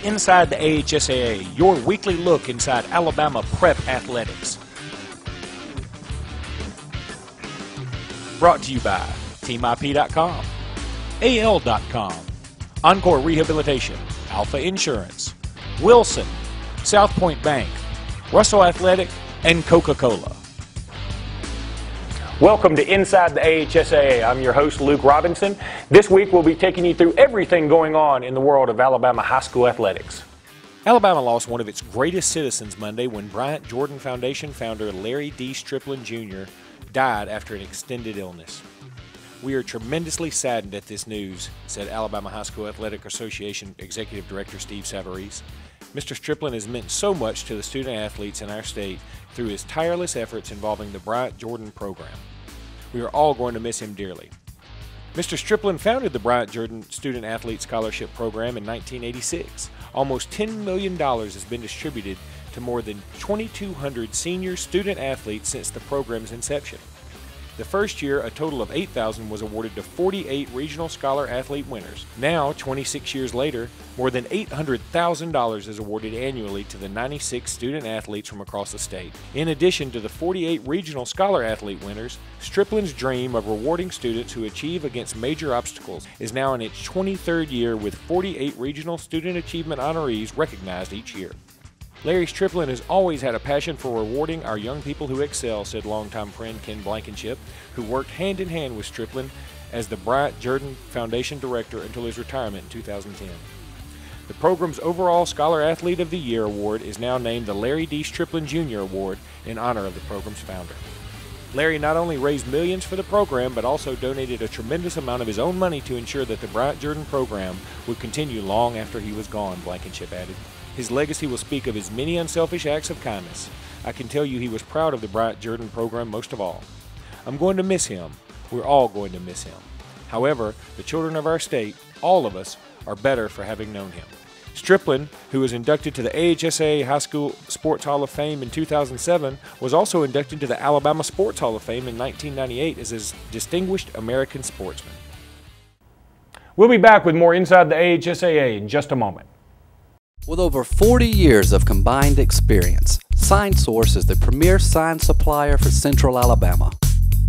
Inside the AHSAA, your weekly look inside Alabama prep athletics. Brought to you by TeamIP.com, AL.com, Encore Rehabilitation, Alpha Insurance, Wilson, South Point Bank, Russell Athletic, and Coca-Cola. Welcome to Inside the AHSAA. I'm your host, Luke Robinson. This week we'll be taking you through everything going on in the world of Alabama high school athletics. Alabama lost one of its greatest citizens Monday when Bryant-Jordan Foundation founder Larry D. Striplin Jr. died after an extended illness. We are tremendously saddened at this news, said Alabama High School Athletic Association Executive Director Steve Savarese. Mr. Striplin has meant so much to the student athletes in our state through his tireless efforts involving the Bryant-Jordan program. We are all going to miss him dearly. Mr. Striplin founded the Bryant-Jordan Student Athlete Scholarship Program in 1986. Almost $10 million has been distributed to more than 2,200 senior student athletes since the program's inception. The first year, a total of $8,000 was awarded to 48 regional scholar athlete winners. Now, 26 years later, more than $800,000 is awarded annually to the 96 student athletes from across the state. In addition to the 48 regional scholar athlete winners, Striplin's dream of rewarding students who achieve against major obstacles is now in its 23rd year with 48 regional student achievement honorees recognized each year. Larry Striplin has always had a passion for rewarding our young people who excel, said longtime friend Ken Blankenship, who worked hand in hand with Striplin as the Bryant-Jordan Foundation Director until his retirement in 2010. The program's overall Scholar Athlete of the Year award is now named the Larry D. Striplin Jr. Award in honor of the program's founder. Larry not only raised millions for the program, but also donated a tremendous amount of his own money to ensure that the Bryant-Jordan program would continue long after he was gone, Blankenship added. His legacy will speak of his many unselfish acts of kindness. I can tell you he was proud of the Bryant-Jordan program most of all. I'm going to miss him. We're all going to miss him. However, the children of our state, all of us, are better for having known him. Striplin, who was inducted to the AHSAA High School Sports Hall of Fame in 2007, was also inducted to the Alabama Sports Hall of Fame in 1998 as a distinguished American sportsman. We'll be back with more Inside the AHSAA in just a moment. With over 40 years of combined experience, SignSource is the premier sign supplier for Central Alabama.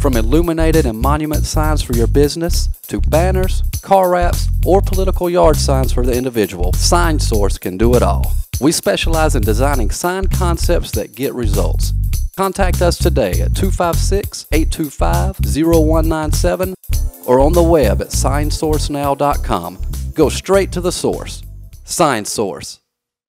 From illuminated and monument signs for your business, to banners, car wraps, or political yard signs for the individual, SignSource can do it all. We specialize in designing sign concepts that get results. Contact us today at 256-825-0197 or on the web at signsourcenow.com. Go straight to the source. SignSource.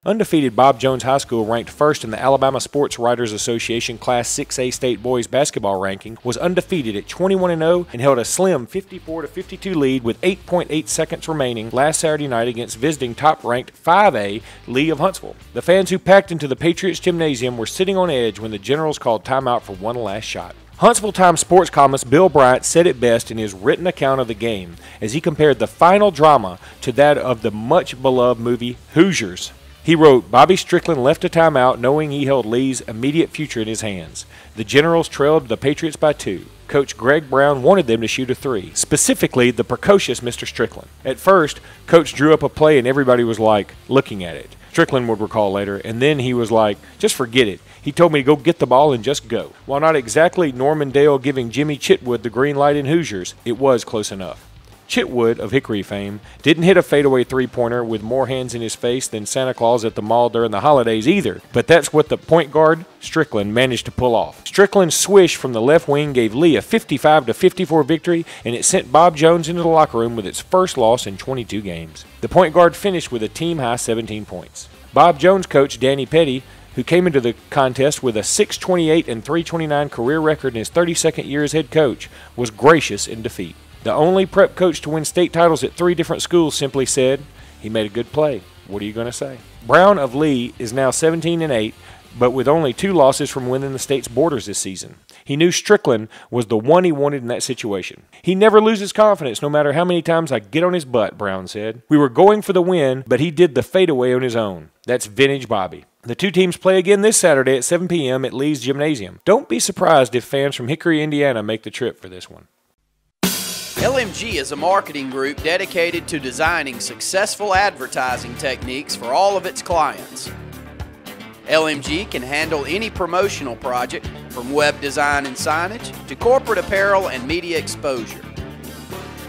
Undefeated Bob Jones High School, ranked first in the Alabama Sports Writers Association Class 6A State Boys Basketball ranking, was undefeated at 21-0 and held a slim 54-52 lead with 8.8 seconds remaining last Saturday night against visiting top-ranked 5A Lee of Huntsville. The fans who packed into the Patriots Gymnasium were sitting on edge when the Generals called timeout for one last shot. Huntsville Times sports columnist Bill Bryant said it best in his written account of the game as he compared the final drama to that of the much-beloved movie Hoosiers. He wrote, Bobby Strickland left a timeout knowing he held Lee's immediate future in his hands. The Generals trailed the Patriots by 2. Coach Greg Brown wanted them to shoot a 3, specifically the precocious Mr. Strickland. At first, Coach drew up a play and everybody was like, looking at it. Strickland would recall later, and then he was like, just forget it. He told me to go get the ball and just go. While not exactly Norman Dale giving Jimmy Chitwood the green light in Hoosiers, it was close enough. Chitwood, of Hickory fame, didn't hit a fadeaway three-pointer with more hands in his face than Santa Claus at the mall during the holidays either, but that's what the point guard, Strickland, managed to pull off. Strickland's swish from the left wing gave Lee a 55-54 victory, and it sent Bob Jones into the locker room with its first loss in 22 games. The point guard finished with a team-high 17 points. Bob Jones coach Danny Petty, who came into the contest with a 628 and 329 career record in his 32nd year as head coach, was gracious in defeat. The only prep coach to win state titles at 3 different schools simply said, he made a good play. What are you going to say? Brown of Lee is now 17-8, but with only 2 losses from within the state's borders this season. He knew Strickland was the one he wanted in that situation. He never loses confidence no matter how many times I get on his butt, Brown said. We were going for the win, but he did the fadeaway on his own. That's vintage Bobby. The 2 teams play again this Saturday at 7 p.m. at Lee's Gymnasium. Don't be surprised if fans from Hickory, Indiana make the trip for this one. LMG is a marketing group dedicated to designing successful advertising techniques for all of its clients. LMG can handle any promotional project, from web design and signage to corporate apparel and media exposure.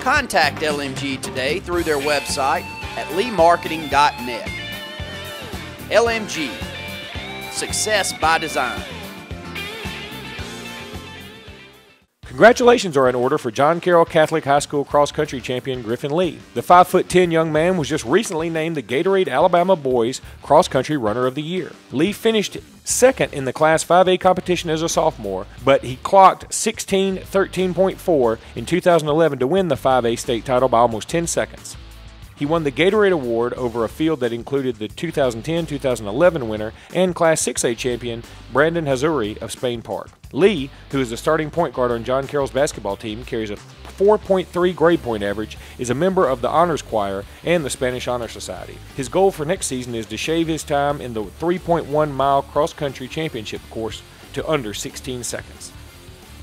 Contact LMG today through their website at leemarketing.net. LMG, success by design. Congratulations are in order for John Carroll Catholic High School cross-country champion Griffin Lee. The 5'10" young man was just recently named the Gatorade Alabama Boys Cross-Country Runner of the Year. Lee finished second in the Class 5A competition as a sophomore, but he clocked 16:13.4 in 2011 to win the 5A state title by almost 10 seconds. He won the Gatorade Award over a field that included the 2010-2011 winner and Class 6A champion Brandon Hazuri of Spain Park. Lee, who is the starting point guard on John Carroll's basketball team, carries a 4.3 grade point average, is a member of the Honors Choir and the Spanish Honor Society. His goal for next season is to shave his time in the 3.1-mile cross-country championship course to under 16 seconds.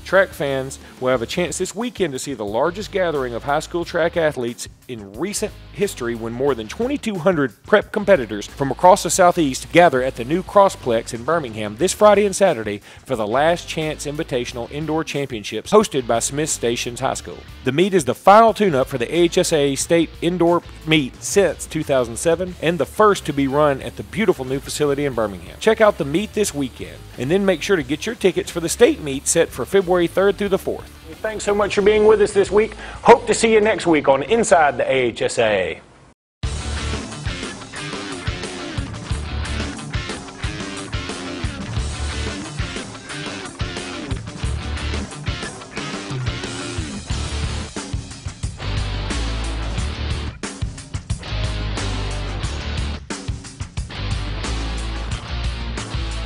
Track fans will have a chance this weekend to see the largest gathering of high school track athletes in recent history when more than 2,200 prep competitors from across the Southeast gather at the new Crossplex in Birmingham this Friday and Saturday for the Last Chance Invitational Indoor Championships hosted by Smith Stations High School. The meet is the final tune-up for the AHSAA State Indoor Meet since 2007 and the first to be run at the beautiful new facility in Birmingham. Check out the meet this weekend and then make sure to get your tickets for the state meet set for February 3rd through the 4th. Thanks so much for being with us this week. Hope to see you next week on Inside the AHSAA.